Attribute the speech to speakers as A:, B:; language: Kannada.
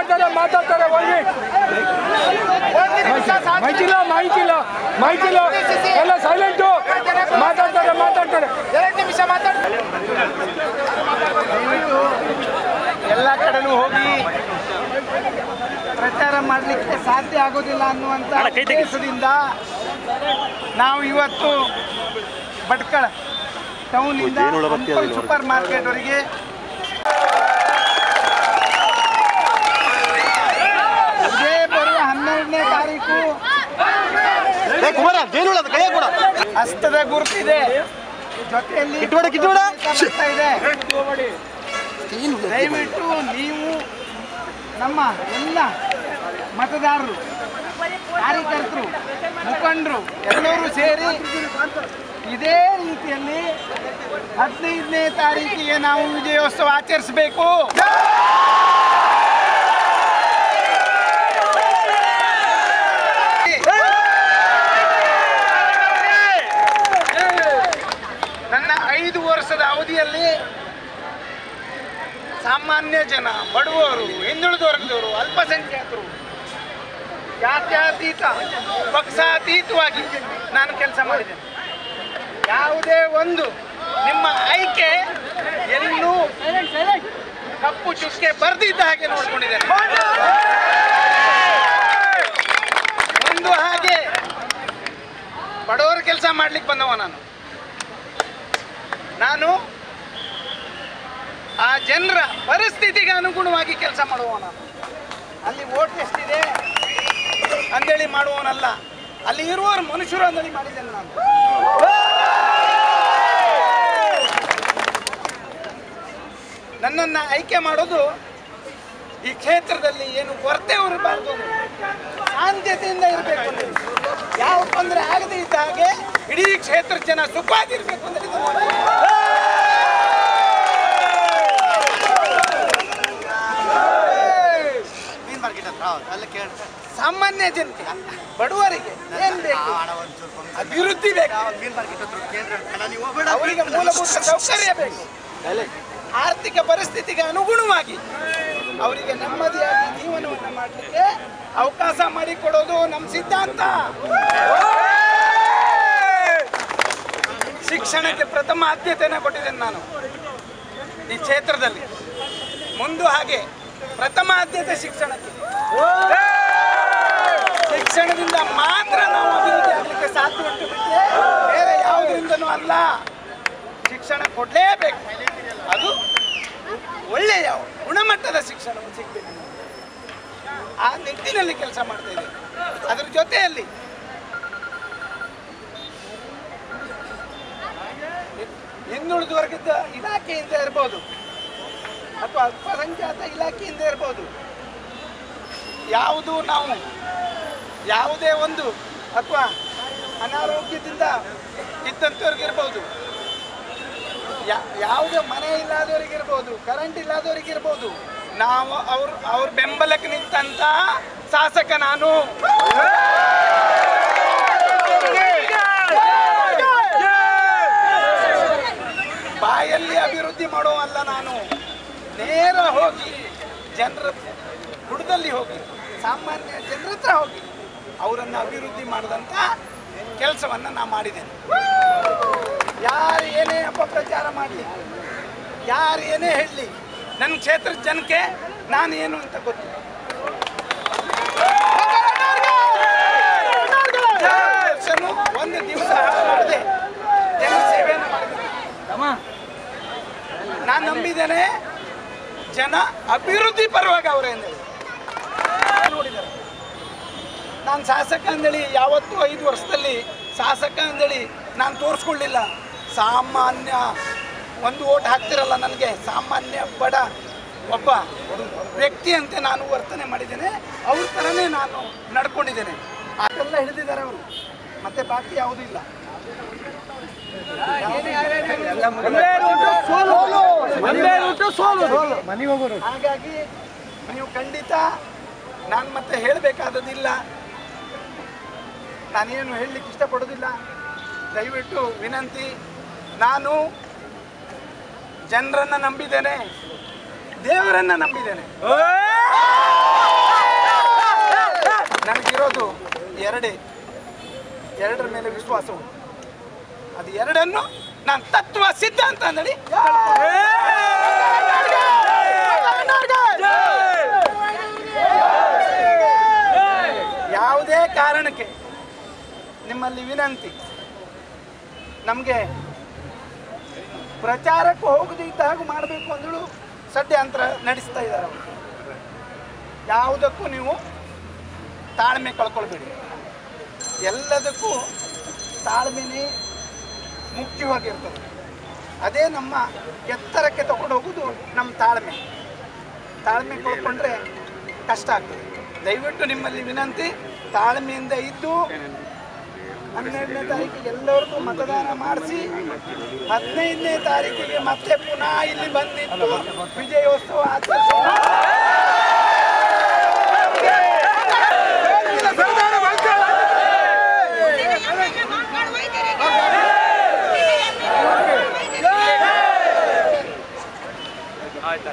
A: ಮಾತಾಡ್ತಾರೆ ಮಾಹಿತಿಲ್ಲ ಎಲ್ಲ ಸೈಲೆಂಟು ಮಾತಾಡ್ತಾರೆ 2 ನಿಮಿಷ ಮಾತಾಡ್ತಾರೆ.
B: ಎಲ್ಲ ಕಡೆನೂ ಹೋಗಿ ಪ್ರಚಾರ ಮಾಡಲಿಕ್ಕೆ ಸಾಧ್ಯ ಆಗೋದಿಲ್ಲ ಅನ್ನುವಂಥ ಉದ್ದೇಶದಿಂದ ನಾವು ಇವತ್ತು ಭಟ್ಕಳ ಟೌನಿಂದ ಸೂಪರ್ ಮಾರ್ಕೆಟ್ವರೆಗೆ ಇದೇ ಬರುವ 12ನೇ ತಾರೀಕು ಹಸ್ತದ ಗುರುತಿದೆ, ಜೊತೆಯಲ್ಲಿ ಇದೆ. ದಯವಿಟ್ಟು ನೀವು ನಮ್ಮ ಎಲ್ಲ ಮತದಾರರು, ಕಾರ್ಯಕರ್ತರು, ಮುಖಂಡರು ಎಲ್ಲರೂ ಸೇರಿ ಇದೇ ರೀತಿಯಲ್ಲಿ 15ನೇ ತಾರೀಕಿಗೆ ನಾವು ವಿಜಯೋತ್ಸವ ಆಚರಿಸಬೇಕು. ನನ್ನ 5 ವರ್ಷದ ಅವಧಿಯಲ್ಲಿ ಸಾಮಾನ್ಯ ಜನ, ಬಡವರು, ಹಿಂದುಳಿದ ವರ್ಗದವರು, ಅಲ್ಪಸಂಖ್ಯಾತರು, ಜಾತ್ಯತೀತ ಪಕ್ಷಾತೀತವಾಗಿ ನಾನು ಕೆಲಸ ಮಾಡಿದ್ದೇನೆ. ಯಾವುದೇ ಒಂದು ನಿಮ್ಮ ಆಯ್ಕೆ ಎಲ್ಲೂ ಕಪ್ಪು ಚುಕ್ಕೆ ಬರೆದಿದ್ದ ಹಾಗೆ ನೋಡ್ಕೊಂಡಿದ್ದೇನೆ. ಒಂದು ಹಾಗೆ ಬಡವರ ಕೆಲಸ ಮಾಡ್ಲಿಕ್ಕೆ ಬಂದವ ನಾನು ಆ ಜನರ ಪರಿಸ್ಥಿತಿಗೆ ಅನುಗುಣವಾಗಿ ಕೆಲಸ ಮಾಡುವ ನಾನು. ಅಲ್ಲಿ ವೋಟ್ ಎಷ್ಟಿದೆ ಅಂದೇಳಿ ಮಾಡುವವನಲ್ಲ, ಅಲ್ಲಿ ಇರುವವರು ಮನುಷ್ಯರು ಅಂದೇಳಿ ಮಾಡಿದ್ದೇನೆ ನಾನು. ನನ್ನನ್ನು ಆಯ್ಕೆ ಮಾಡೋದು ಈ ಕ್ಷೇತ್ರದಲ್ಲಿ ಏನು ಕೊರತೆ ಇರಬಾರ್ದು, ಶಾಂತತೆಯಿಂದ ಇರಬೇಕು, ಯಾವ ತೊಂದರೆ ಆಗದೇ ಇದ್ದ ಹಾಗೆ ಇಡೀ ಕ್ಷೇತ್ರ ಜನ ಸುಖವಾಗಿರ್ಬೇಕು ಅಂತ ಸಾಮಾನ್ಯ ಜನತೆ, ಬಡವರಿಗೆ ಏನ್ ಬೇಕು? ಅಭಿವೃದ್ಧಿ ಬೇಕು, ಅವರಿಗೆ ಮೂಲಭೂತ ಸೌಕರ್ಯ ಬೇಕು, ಆರ್ಥಿಕ ಪರಿಸ್ಥಿತಿಗೆ ಅನುಗುಣವಾಗಿ ಅವರಿಗೆ ನೆಮ್ಮದಿಯಾಗಿ ಜೀವನವನ್ನು ಮಾಡಲಿಕ್ಕೆ ಅವಕಾಶ ಮಾಡಿಕೊಡೋದು ನಮ್ಮ ಸಿದ್ಧಾಂತ. ಶಿಕ್ಷಣಕ್ಕೆ ಪ್ರಥಮ ಆದ್ಯತೆಯನ್ನು ಕೊಟ್ಟಿದ್ದೇನೆ ನಾನು ಈ ಕ್ಷೇತ್ರದಲ್ಲಿ. ಮುಂದೆ ಹಾಗೆ ಪ್ರಥಮ ಆದ್ಯತೆ ಶಿಕ್ಷಣಕ್ಕೆ. ಶಿಕ್ಷಣದಿಂದ ಮಾತ್ರ ನಾವು ಅಭಿವೃದ್ಧಿ ಆಗಲಿಕ್ಕೆ ಸಾಧ್ಯ ಉಂಟು, ಬಿಟ್ಟರೆ ಬೇರೆ ಯಾವುದರಿಂದನೂ ಅಲ್ಲ. ಶಿಕ್ಷಣ ಕೊಡಲೇಬೇಕು, ಅದು ಒಳ್ಳೆಯ ಗುಣಮಟ್ಟದ ಶಿಕ್ಷಣವು ಸಿಗಬೇಕು. ಆ ನಿಟ್ಟಿನಲ್ಲಿ ಕೆಲಸ ಮಾಡ್ತಾ ಇದ್ದೇವೆ. ಅದರ ಜೊತೆಯಲ್ಲಿ ಹಿಂದುಳಿದ ವರ್ಗದ ಇಲಾಖೆಯಿಂದ ಇರ್ಬೋದು ಅಥವಾ ಅಲ್ಪಸಂಖ್ಯಾತ ಇಲಾಖೆಯಿಂದ ಇರ್ಬೋದು, ಯಾವುದು ನಾವು ಯಾವುದೇ ಒಂದು ಅಥವಾ ಅನಾರೋಗ್ಯದಿಂದ ಇದ್ದಂಥವ್ರಿಗಿರ್ಬೋದು, ಯಾವುದೇ ಮನೆ ಇಲ್ಲದವರಿಗಿರ್ಬೋದು, ಕರೆಂಟ್ ಇಲ್ಲದವರಿಗಿರ್ಬೋದು, ನಾವು ಅವ್ರ ಬೆಂಬಲಕ್ಕೆ ನಿಂತಹ ಶಾಸಕ ನಾನು. ಬಾಯಲ್ಲಿ ಅಭಿವೃದ್ಧಿ ಮಾಡುವಲ್ಲ ನಾನು, ನೇರ ಹೋಗಿ ಜನರ ಬುಡದಲ್ಲಿ ಹೋಗಿ ಸಾಮಾನ್ಯ ಜನರ ಹತ್ರ ಹೋಗಿ ಅವರನ್ನು ಅಭಿವೃದ್ಧಿ ಮಾಡಿದಂಥ ಕೆಲಸವನ್ನು ನಾನು ಮಾಡಿದ್ದೇನೆ. ಯಾರು ಏನೇ ಅಪಪ್ರಚಾರ ಮಾಡಲಿ, ಯಾರು ಏನೇ ಹೇಳಲಿ, ನನ್ನ ಕ್ಷೇತ್ರದ ಜನಕ್ಕೆ ನಾನು ಏನು ಅಂತ ಗೊತ್ತು. ಒಂದು ದಿವಸ ಮಾಡಿದೆ, ಜನಸೇವೆಯನ್ನು ಮಾಡಿದ್ದೇನೆ. ನಾನು ನಂಬಿದ್ದೇನೆ ಜನ ಅಭಿವೃದ್ಧಿ ಪರವಾಗಿ ಅವರೇ ಅಂದೇಳಿ ನೋಡಿದ್ದಾರೆ. ನಾನು ಶಾಸಕ ಅಂದೇಳಿ ಯಾವತ್ತೂ 5 ವರ್ಷದಲ್ಲಿ ಶಾಸಕ ಅಂದೇಳಿ ನಾನು ತೋರಿಸ್ಕೊಳ್ಳಿಲ್ಲ. ಸಾಮಾನ್ಯ ಒಂದು ಓಟ್ ಹಾಕ್ತಿರಲ್ಲ ನನಗೆ, ಸಾಮಾನ್ಯ ಬಡ ಒಬ್ಬ ವ್ಯಕ್ತಿಯಂತೆ ನಾನು ವರ್ತನೆ ಮಾಡಿದ್ದೇನೆ. ಅವ್ರ ಥರನೇ ನಾನು ನಡ್ಕೊಂಡಿದ್ದೇನೆ. ಅದೆಲ್ಲ ಹಿಡಿದಿದ್ದಾರೆ ಅವರು, ಮತ್ತೆ ಬಾಕಿ ಯಾವುದೂ ಇಲ್ಲ. ಹಾಗಾಗಿ ನೀವು ಖಂಡಿತ ನಾನು ಮತ್ತೆ ಹೇಳಬೇಕಾದದಿಲ್ಲ, ನಾನೇನು ಹೇಳಲಿಕ್ಕೆ ಇಷ್ಟಪಡೋದಿಲ್ಲ. ದಯವಿಟ್ಟು ವಿನಂತಿ, ನಾನು ಜನರನ್ನು ನಂಬಿದ್ದೇನೆ, ದೇವರನ್ನು ನಂಬಿದ್ದೇನೆ. ನನಗಿರೋದು ಎರಡರ ಮೇಲೆ ವಿಶ್ವಾಸವು, ಅದು ಎರಡನ್ನು ನಾನು ತತ್ವ ಸಿದ್ಧಾಂತ ಅಂದೇಳಿ ಯಾವುದೇ ಕಾರಣಕ್ಕೆ ನಿಮ್ಮಲ್ಲಿ ವಿನಂತಿ, ನಮಗೆ ಪ್ರಚಾರಕ್ಕೆ ಹೋಗದಿದ್ದ ಹಾಗೆ ಮಾಡಬೇಕು ಅಂದಳು ಷಡ್ಯಂತ್ರ ನಡೆಸ್ತಾ ಇದ್ದಾರೆ ಅವರು. ಯಾವುದಕ್ಕೂ ನೀವು ತಾಳ್ಮೆ ಕಳ್ಕೊಳ್ಬೇಡಿ, ಎಲ್ಲದಕ್ಕೂ ತಾಳ್ಮೆನೇ ಮುಖ್ಯವಾಗಿರ್ತದೆ. ಅದೇ ನಮ್ಮ ಎತ್ತರಕ್ಕೆ ತಗೊಂಡು ಹೋಗೋದು ನಮ್ಮ ತಾಳ್ಮೆ. ತಾಳ್ಮೆ ಕಳ್ಕೊಂಡ್ರೆ ಕಷ್ಟ ಆಗ್ತದೆ. ದಯವಿಟ್ಟು ನಿಮ್ಮಲ್ಲಿ ವಿನಂತಿ, ತಾಳ್ಮೆಯಿಂದ ಇದ್ದು 12ನೇ ತಾರೀಕಿಗೆ ಎಲ್ಲರಿಗೂ ಮತದಾನ ಮಾಡಿಸಿ 15ನೇ ತಾರೀಕಿಗೆ ಮತ್ತೆ ಪುನಃ ಇಲ್ಲಿ ಬಂದಿದ್ದು ವಿಜಯೋತ್ಸವ ಆಚರಿಸೋಣ. ಆಯ್ತು.